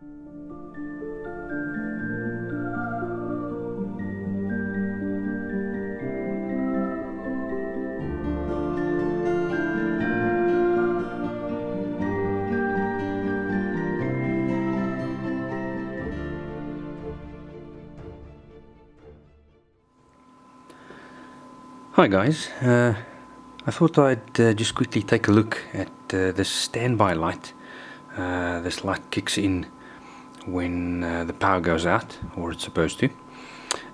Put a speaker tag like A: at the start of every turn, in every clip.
A: Hi guys, I thought I'd just quickly take a look at this standby light. This light kicks in when the power goes out, or it's supposed to.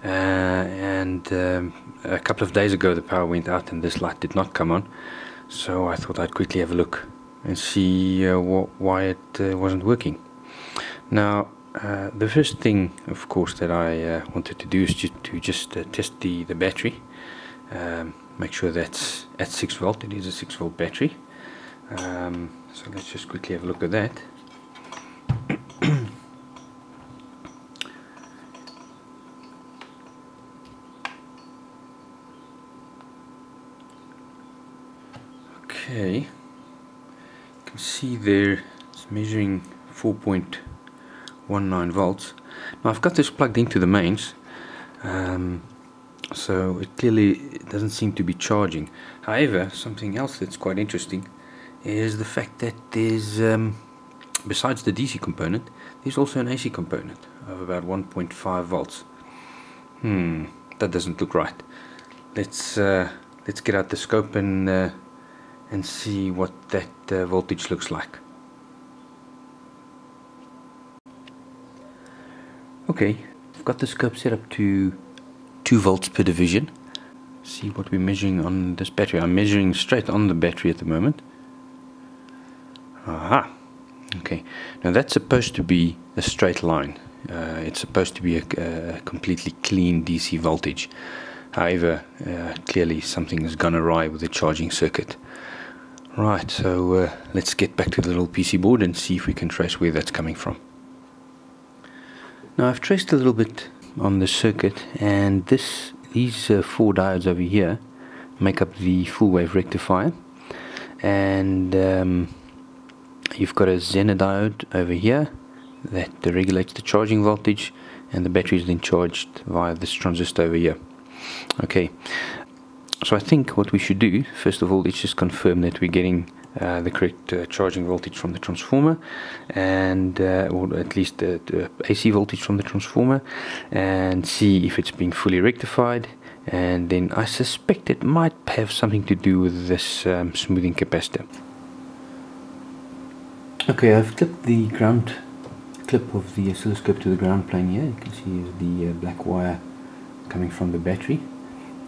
A: And a couple of days ago the power went out and this light did not come on. So I thought I'd quickly have a look and see why it wasn't working. Now, the first thing, of course, that I wanted to do is just test the battery. Make sure that's at 6 volt. It is a 6 volt battery. So let's just quickly have a look at that. Okay, you can see there it's measuring 4.19 volts. Now I've got this plugged into the mains. So it clearly doesn't seem to be charging. However, something else that's quite interesting is the fact that there's, besides the DC component, there's also an AC component of about 1.5 volts. That doesn't look right. Let's get out the scope and see what that voltage looks like. Okay, I've got the scope set up to 2 volts per division. See what we're measuring on this battery. I'm measuring straight on the battery at the moment. Aha. Okay. Now that's supposed to be a straight line. It's supposed to be a completely clean DC voltage. However, clearly something has gone awry with the charging circuit. Right, so let's get back to the little PC board and see if we can trace where that's coming from. Now I've traced a little bit on the circuit, and these 4 diodes over here make up the full wave rectifier, and you've got a Zener diode over here that regulates the charging voltage, and the battery is then charged via this transistor over here. Okay, so I think what we should do first of all is just confirm that we're getting the correct charging voltage from the transformer, and or at least the AC voltage from the transformer, and see if it's being fully rectified. And then I suspect it might have something to do with this smoothing capacitor. Okay, I've clipped the ground clip of the oscilloscope to the ground plane here. You can see the black wire coming from the battery.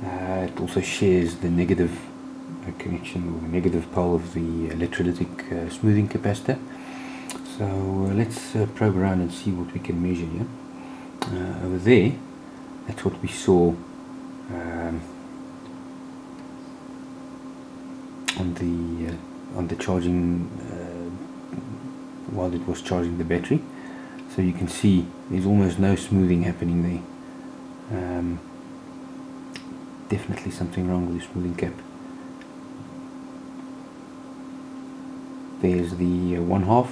A: It also shares the negative connection, or negative pole of the electrolytic smoothing capacitor. So let's probe around and see what we can measure here. Over there, that's what we saw on the charging while it was charging the battery. So you can see there's almost no smoothing happening there. Definitely something wrong with the smoothing cap. There's the one half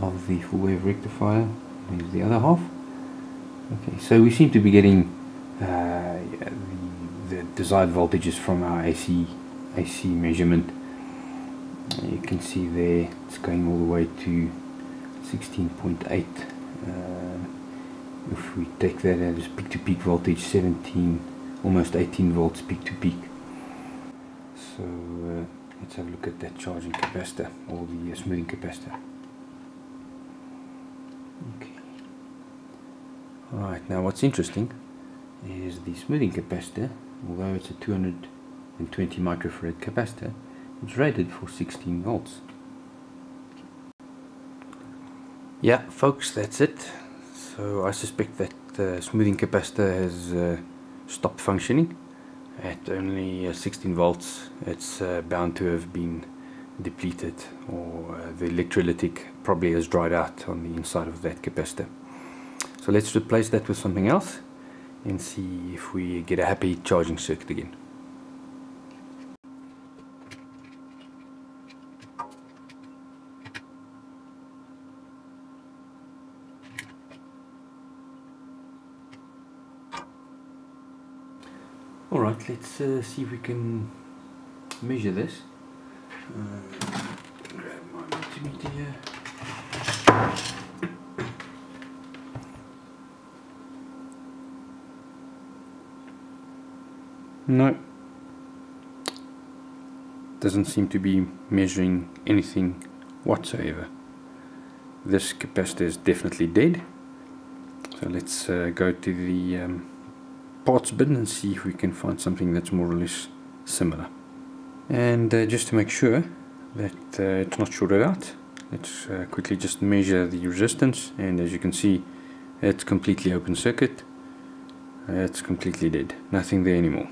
A: of the full wave rectifier. There's the other half. Okay, so we seem to be getting the desired voltages from our AC measurement. You can see there it's going all the way to 16.8. If we take that as peak to peak voltage, 17, almost 18 volts peak to peak. So let's have a look at that charging capacitor, or the smoothing capacitor. Okay. Alright, now what's interesting is the smoothing capacitor, although it's a 220 microfarad capacitor, it's rated for 16 volts. Yeah, folks, that's it. So I suspect that the smoothing capacitor has stopped functioning at only 16 volts. It's bound to have been depleted, or the electrolytic probably has dried out on the inside of that capacitor. So let's replace that with something else and see if we get a happy charging circuit again. Alright, let's see if we can measure this. Grab my multimeter here. No, doesn't seem to be measuring anything whatsoever. This capacitor is definitely dead. So let's go to the parts bin and see if we can find something that's more or less similar. And just to make sure that it's not shorted out, let's quickly just measure the resistance, and as you can see, it's completely open circuit. It's completely dead, nothing there anymore.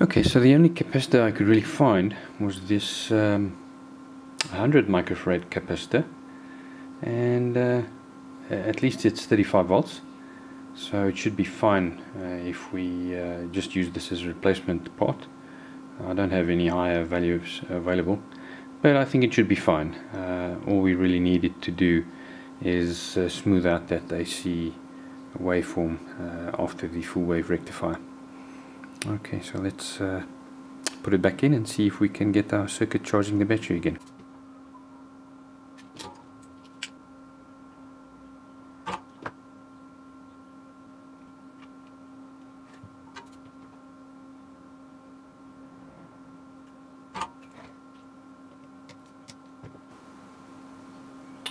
A: Okay, so the only capacitor I could really find was this 100 microfarad capacitor, and at least it's 35 volts, so it should be fine if we just use this as a replacement part. I don't have any higher values available, but I think it should be fine. All we really needed to do is smooth out that AC waveform after the full wave rectifier. Okay, so let's put it back in and see if we can get our circuit charging the battery again.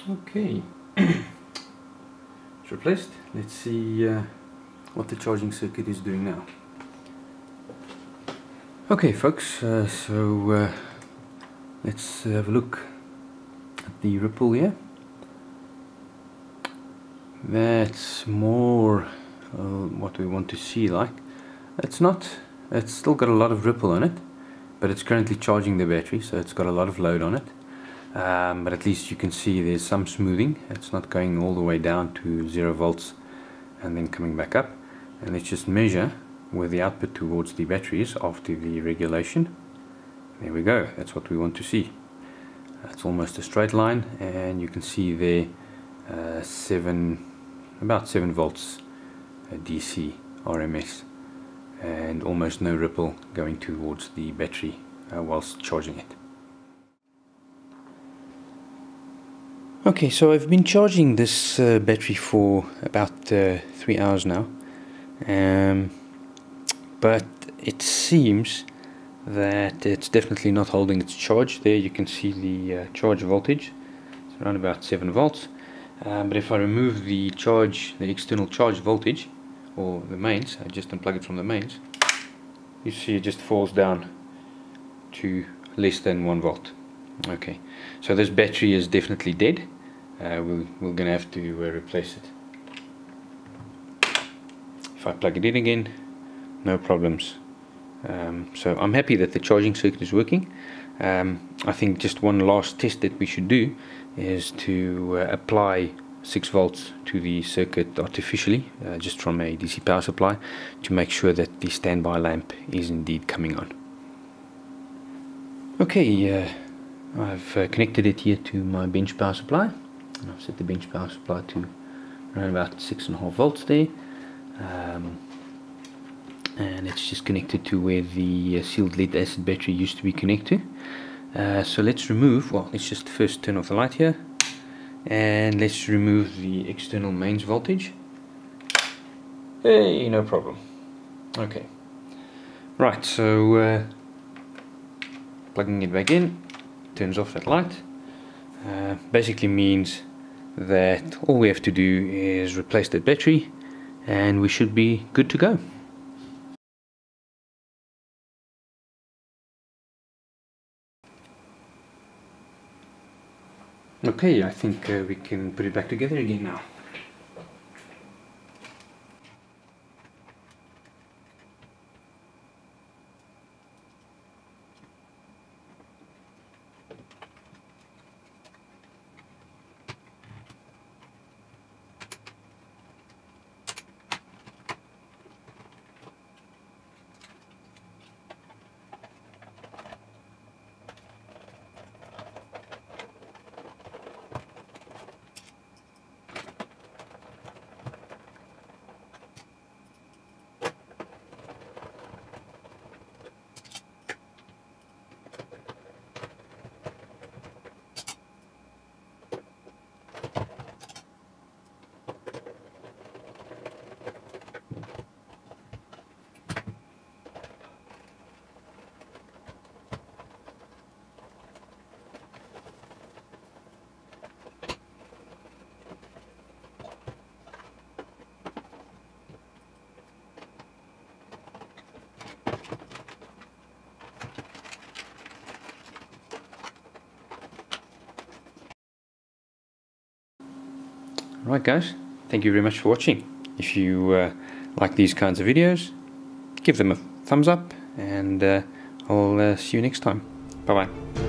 A: Okay, it's replaced. Let's see what the charging circuit is doing now. Okay folks, let's have a look at the ripple here. That's more what we want to see like. It's still got a lot of ripple on it, but it's currently charging the battery, so it's got a lot of load on it. But at least you can see there's some smoothing. It's not going all the way down to 0 volts and then coming back up. And let's just measure where the output towards the battery is after the regulation. There we go, that's what we want to see. It's almost a straight line, and you can see there about 7 volts DC RMS, and almost no ripple going towards the battery whilst charging it. Okay, so I've been charging this battery for about 3 hours now, but it seems that it's definitely not holding its charge. There you can see the charge voltage. It's around about 7 volts. But if I remove the external charge voltage, or the mains, I just unplug it from the mains, you see it just falls down to less than 1 volt. Okay, so this battery is definitely dead. We're going to have to replace it. If I plug it in again, no problems. So I'm happy that the charging circuit is working. I think just one last test that we should do is to apply 6 volts to the circuit artificially, just from a DC power supply, to make sure that the standby lamp is indeed coming on. Okay, I've connected it here to my bench power supply, and I've set the bench power supply to around about 6.5 volts there. And it's just connected to where the sealed lead acid battery used to be connected to. So let's just first turn off the light here, and let's remove the external mains voltage. Hey, no problem. Okay, right, so plugging it back in turns off that light. Basically means that all we have to do is replace that battery, and we should be good to go. Okay, I think we can put it back together again now. Right guys, thank you very much for watching. If you like these kinds of videos, give them a thumbs up, and I'll see you next time. Bye bye.